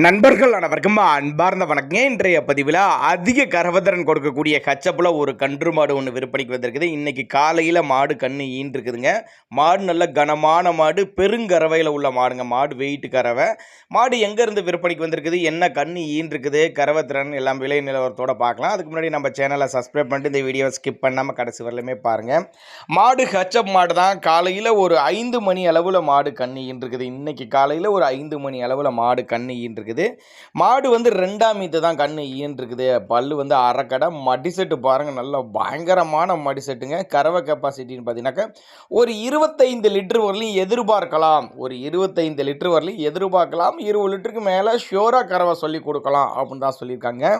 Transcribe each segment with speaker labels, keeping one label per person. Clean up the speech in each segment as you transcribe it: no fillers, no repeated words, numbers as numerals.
Speaker 1: நண்பர்கள் அனைவருக்கும் அன்பார்ந்த வணக்கங்க. இன்றைய பதிவில் அதிக கறவைத்திறன் கொடுக்கக்கூடிய கச்சப்பில் ஒரு கன்று மாடு ஒன்று விற்பனைக்கு வந்திருக்குது. இன்றைக்கி காலையில் மாடு கன்று ஈன்றிருக்குதுங்க. மாடு நல்ல கனமான மாடு, பெருங்கறவையில் உள்ள மாடுங்க. மாடு வெயிட்டு கறவை. மாடு எங்கேருந்து விற்பனைக்கு வந்திருக்குது, என்ன கன்று ஈன்றிருக்குது, கறவைத்திறன் எல்லாம் விலை நிலவரத்தோடு பார்க்கலாம். அதுக்கு முன்னாடி நம்ம சேனலை சப்ஸ்கிரைப் பண்ணிட்டு இந்த வீடியோவை ஸ்கிப் பண்ணாமல் கடைசி வரலையுமே பாருங்கள். மாடு கச்சப் மாடு தான். காலையில் ஒரு 5 மணி அளவில் மாடு கன்று ஈன்றிருக்குது. இன்றைக்கி காலையில் ஒரு 5 மணி அளவில் மாடு கன்று ஈன்றிருக்குது. மாடு வந்து 2ஆம் ஈத்து தான் கண்ணு ஈன்றிருக்குது. பல்லு வந்து அரைக்கடை. மடி செட்டு பாருங்கள், நல்ல பயங்கரமான மடி செட்டுங்க. கறவை கெப்பாசிட்டின்னு பார்த்தீங்கன்னாக்கா ஒரு 25 லிட்டர் வரலையும் எதிர்பார்க்கலாம். ஒரு 25 லிட்டர் வரலையும் எதிர்பார்க்கலாம். 20 லிட்டருக்கு மேலே ஷியோராக கறவை சொல்லி கொடுக்கலாம் அப்படின்னு தான் சொல்லியிருக்காங்க.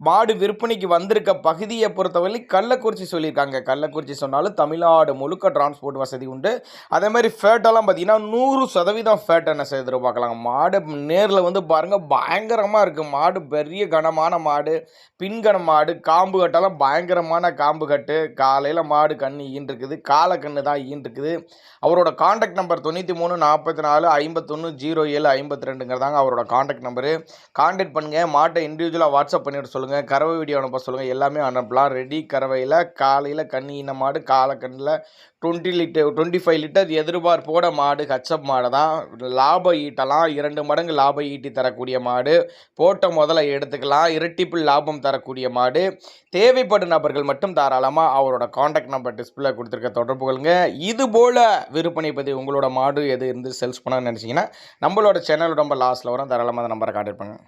Speaker 1: மாடு விற்பனைக்கு வந்திருக்க பகுதியை பொறுத்தவரை கள்ளக்குறிச்சி சொல்லியிருக்காங்க. கள்ளக்குறிச்சி சொன்னாலும் தமிழ்நாடு முழுக்க டிரான்ஸ்போர்ட் வசதி உண்டு. அதே மாதிரி ஃபேட்டெல்லாம் பார்த்தீங்கன்னா 100% ஃபேட் என்ன எதிர்பார்க்கலாம். மாடு நேரில் வந்து பாருங்கள், பயங்கரமாக இருக்குது. மாடு பெரிய கனமான மாடு, பின்கண மாடு, காம்பு கட்டெல்லாம் பயங்கரமான காம்பு கட்டு. காலையில் மாடு கன்று ஈன்றிருக்குது. காலை கன்று தான் ஈன்றிருக்குது. அவரோட காண்டாக்ட் நம்பர் 93 44 51 07 52ங்கிறதாங்க அவரோட காண்டாக்ட் நம்பரு. காண்டாக்ட் பண்ணுங்கள். மாட்டை இண்டிவிஜுவலாக வாட்ஸ்அப் பண்ணிவிட்டு சொல்லுங்கள். கறவை வீடியோ அனுப்ப சொல்லுங்கள். எல்லாமே அனுப்பலாம். ரெடி கறவையில் காலையில் கன்று ஈன மாடு. காலை கண்ணில் 20 லிட்டர் 25 லிட்டர் எதிர்பார்ப்போட மாடு கச்சப் மாடு தான். லாபம் ஈட்டலாம். 2 மடங்கு லாபம் ஈட்டி தரக்கூடிய மாடு. போட்ட முதல்ல எடுத்துக்கலாம். இரட்டிப்பு லாபம் தரக்கூடிய மாடு. தேவைப்படும் நபர்கள் மட்டும் தாராளமாக அவரோட காண்டாக்ட் நம்பர் டிஸ்பிளே கொடுத்துருக்க தொடர்பு கொள்ளுங்க. இது போல் விற்பனை பற்றி உங்களோட மாடு எது இருந்து சேல்ஸ் பண்ணணும்னு நினச்சிங்கன்னா நம்மளோட சேனல் ரொம்ப லாஸ்ட்டில் வரும். தாராளமாக அந்த நம்பரை காண்டாக்ட் பண்ணுங்கள்.